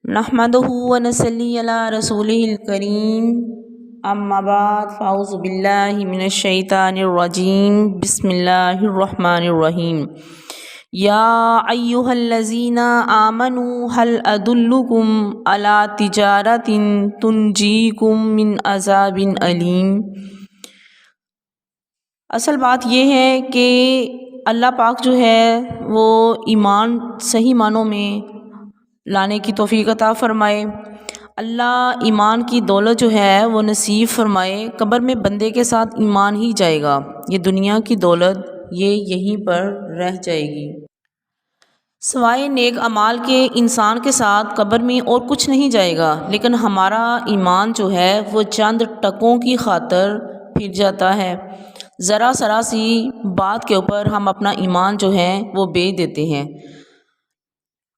نحمدہ و نصلی علی رسولہ الکریم اما بعد فاعوذ باللہ من الشیطان الرجیم بسم اللہ الرحمن الرحیم یا ایہا الذین آمنوا هل ادلکم علی تجارت تنجیکم من عذاب علیم۔ اصل بات یہ ہے کہ اللہ پاک جو ہے وہ ایمان صحیح معنوں میں لانے کی توفیق عطا فرمائے۔ اللہ ایمان کی دولت جو ہے وہ نصیب فرمائے۔ قبر میں بندے کے ساتھ ایمان ہی جائے گا، یہ دنیا کی دولت یہ یہیں پر رہ جائے گی۔ سوائے نیک اعمال کے انسان کے ساتھ قبر میں اور کچھ نہیں جائے گا، لیکن ہمارا ایمان جو ہے وہ چند ٹکوں کی خاطر پھر جاتا ہے۔ ذرا سی بات کے اوپر ہم اپنا ایمان جو ہے وہ بیچ دیتے ہیں۔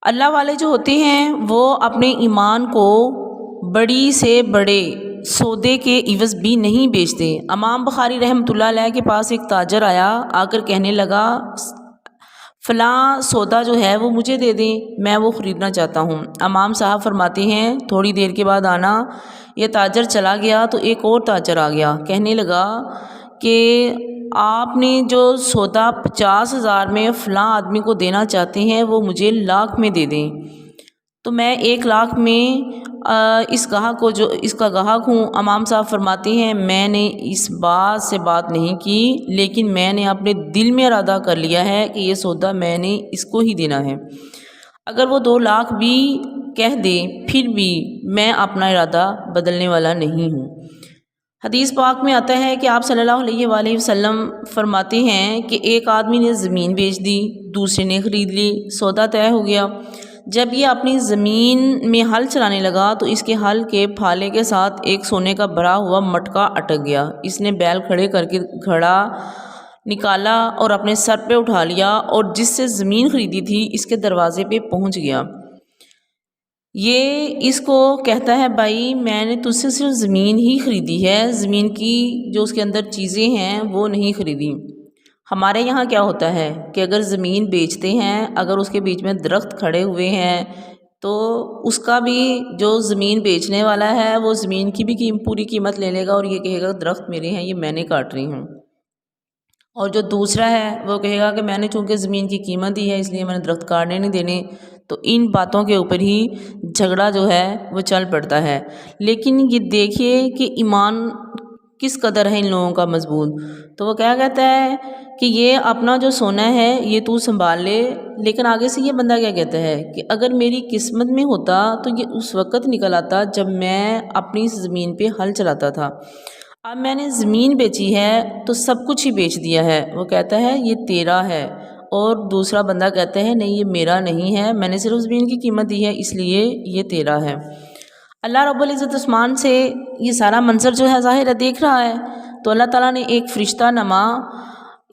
اللہ والے جو ہوتے ہیں وہ اپنے ایمان کو بڑی سے بڑے سودے کے عوض بھی نہیں بیچتے۔ امام بخاری رحمۃ اللہ علیہ کے پاس ایک تاجر آیا، آ کر کہنے لگا فلاں سودا جو ہے وہ مجھے دے دیں، میں وہ خریدنا چاہتا ہوں۔ امام صاحب فرماتے ہیں تھوڑی دیر کے بعد آنا۔ یہ تاجر چلا گیا تو ایک اور تاجر آ گیا، کہنے لگا کہ آپ نے جو سودا 50,000 میں فلاں آدمی کو دینا چاہتے ہیں وہ مجھے 1,00,000 میں دے دیں۔ تو میں 1,00,000 میں اس کا گاہک ہوں۔ امام صاحب فرماتے ہیں میں نے اس بات سے بات نہیں کی، لیکن میں نے اپنے دل میں ارادہ کر لیا ہے کہ یہ سودا میں نے اس کو ہی دینا ہے۔ اگر وہ 2,00,000 بھی کہہ دے پھر بھی میں اپنا ارادہ بدلنے والا نہیں ہوں۔ حدیث پاک میں آتا ہے کہ آپ صلی اللہ علیہ وآلہ وسلم فرماتے ہیں کہ ایک آدمی نے زمین بیچ دی، دوسرے نے خرید لی، سودا طے ہو گیا۔ جب یہ اپنی زمین میں ہل چلانے لگا تو اس کے ہل کے پھالے کے ساتھ ایک سونے کا بھرا ہوا مٹکا اٹک گیا۔ اس نے بیل کھڑے کر کے گھڑا نکالا اور اپنے سر پہ اٹھا لیا اور جس سے زمین خریدی تھی اس کے دروازے پہ پہنچ گیا۔ یہ اس کو کہتا ہے بھائی میں نے تجھ سے صرف زمین ہی خریدی ہے، زمین کی جو اس کے اندر چیزیں ہیں وہ نہیں خریدی۔ ہمارے یہاں کیا ہوتا ہے کہ اگر زمین بیچتے ہیں، اگر اس کے بیچ میں درخت کھڑے ہوئے ہیں تو اس کا بھی جو زمین بیچنے والا ہے وہ زمین کی بھی پوری قیمت لے لے گا اور یہ کہے گا درخت میرے ہیں، یہ میں نے کاٹ رہی ہوں۔ اور جو دوسرا ہے وہ کہے گا کہ میں نے چونکہ زمین کی قیمت دی ہے اس لیے میں نے درخت کاٹنے نہیں دینے۔ تو ان باتوں کے اوپر ہی جھگڑا جو ہے وہ چل پڑتا ہے۔ لیکن یہ دیکھیے کہ ایمان کس قدر ہے ان لوگوں کا مضبوط۔ تو وہ کیا کہتا ہے کہ یہ اپنا جو سونا ہے یہ تو سنبھال لے، لیکن آگے سے یہ بندہ کیا کہتا ہے کہ اگر میری قسمت میں ہوتا تو یہ اس وقت نکل آتا جب میں اپنی زمین پہ ہل چلاتا تھا۔ اب میں نے زمین بیچی ہے تو سب کچھ ہی بیچ دیا ہے۔ وہ کہتا ہے یہ تیرا ہے، اور دوسرا بندہ کہتا ہے نہیں یہ میرا نہیں ہے، میں نے صرف زمین کی قیمت دی ہے اس لیے یہ تیرا ہے۔ اللہ رب العزت عثمان سے یہ سارا منظر جو ہے ظاہر ہے دیکھ رہا ہے، تو اللہ تعالیٰ نے ایک فرشتہ نما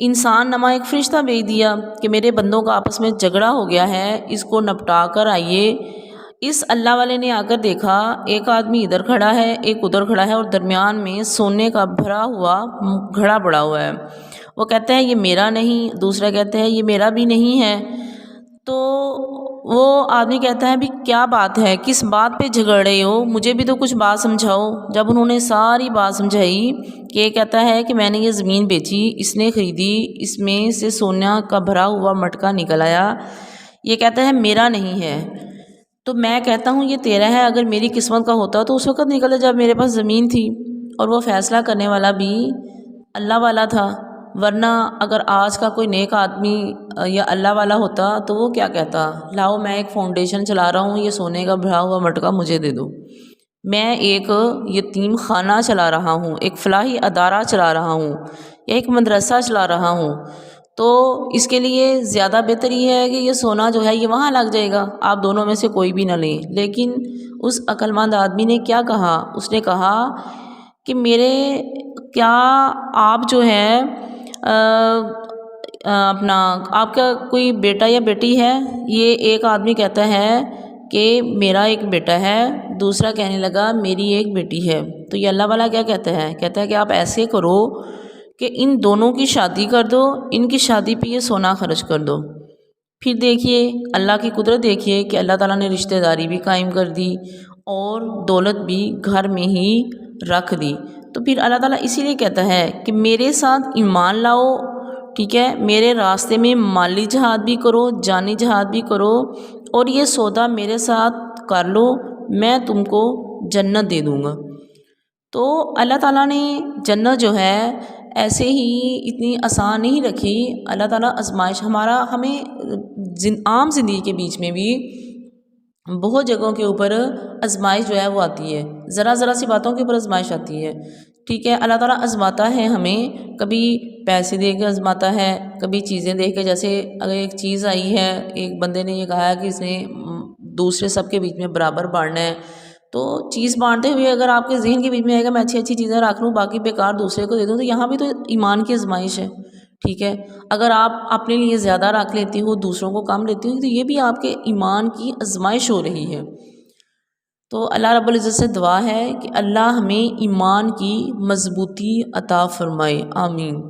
انسان نما ایک فرشتہ بھیج دیا کہ میرے بندوں کا آپس میں جھگڑا ہو گیا ہے، اس کو نپٹا کر آئیے۔ اس اللہ والے نے آ کر دیکھا ایک آدمی ادھر کھڑا ہے ایک ادھر کھڑا ہے اور درمیان میں سونے کا بھرا ہوا گھڑا پڑا ہوا ہے۔ وہ کہتا ہے یہ میرا نہیں، دوسرا کہتا ہے یہ میرا بھی نہیں ہے۔ تو وہ آدمی کہتا ہے بھی کیا بات ہے، کس بات پہ جھگڑ رہے ہو، مجھے بھی تو کچھ بات سمجھاؤ۔ جب انہوں نے ساری بات سمجھائی کہ یہ کہتا ہے کہ میں نے یہ زمین بیچی، اس نے خریدی، اس میں سے سونا کا بھرا ہوا مٹکا نکل آیا، یہ کہتا ہے میرا نہیں ہے۔ تو میں کہتا ہوں یہ تیرا ہے، اگر میری قسمت کا ہوتا تو اس وقت نکلا جب میرے پاس زمین تھی۔ اور وہ فیصلہ کرنے والا بھی اللہ والا تھا، ورنہ اگر آج کا کوئی نیک آدمی یا اللہ والا ہوتا تو وہ کیا کہتا، لاؤ میں ایک فاؤنڈیشن چلا رہا ہوں، یہ سونے کا بھرا ہوا مٹکا مجھے دے دو، میں ایک یتیم خانہ چلا رہا ہوں، ایک فلاحی ادارہ چلا رہا ہوں، یا ایک مدرسہ چلا رہا ہوں، تو اس کے لیے زیادہ بہتر یہ ہے کہ یہ سونا جو ہے یہ وہاں لگ جائے گا، آپ دونوں میں سے کوئی بھی نہ لیں۔ لیکن اس عقل مند آدمی نے کیا کہا، اس نے کہا کہ کیا آپ جو ہے اپنا آپ کا کوئی بیٹا یا بیٹی ہے؟ یہ ایک آدمی کہتا ہے کہ میرا ایک بیٹا ہے، دوسرا کہنے لگا میری ایک بیٹی ہے۔ تو یہ اللہ والا کیا کہتا ہے کہ آپ ایسے کرو کہ ان دونوں کی شادی کر دو، ان کی شادی پہ یہ سونا خرچ کر دو، پھر دیکھیے اللہ کی قدرت دیکھیے کہ اللہ تعالیٰ نے رشتہ داری بھی قائم کر دی اور دولت بھی گھر میں ہی رکھ دی۔ تو پھر اللہ تعالیٰ اسی لیے کہتا ہے کہ میرے ساتھ ایمان لاؤ، ٹھیک ہے، میرے راستے میں مالی جہاد بھی کرو، جانی جہاد بھی کرو، اور یہ سودا میرے ساتھ کر لو، میں تم کو جنت دے دوں گا۔ تو اللہ تعالیٰ نے جنت جو ہے ایسے ہی اتنی آسان نہیں رکھی۔ اللہ تعالیٰ آزمائش ہمیں عام زندگی کے بیچ میں بھی بہت جگہوں کے اوپر آزمائش جو ہے وہ آتی ہے، ذرا سی باتوں کے اوپر آزمائش آتی ہے، ٹھیک ہے۔ اللہ تعالیٰ آزماتا ہے ہمیں، کبھی پیسے دے کے آزماتا ہے، کبھی چیزیں دے کے، جیسے اگر ایک چیز آئی ہے، ایک بندے نے یہ کہا ہے کہ اس نے دوسرے سب کے بیچ میں برابر بانٹنا ہے، تو چیز بانٹتے ہوئے اگر آپ کے ذہن کے بیچ میں آئے گا میں اچھی چیزیں رکھ لوں باقی بیکار دوسرے کو دے دوں، تو یہاں بھی تو ایمان کی آزمائش ہے، ٹھیک ہے۔ اگر آپ اپنے لیے زیادہ رکھ لیتی ہو، دوسروں کو کم لیتی ہو، تو یہ بھی آپ کے ایمان کی آزمائش ہو رہی ہے۔ تو اللہ رب العزت سے دعا ہے کہ اللہ ہمیں ایمان کی مضبوطی عطا فرمائے، آمین۔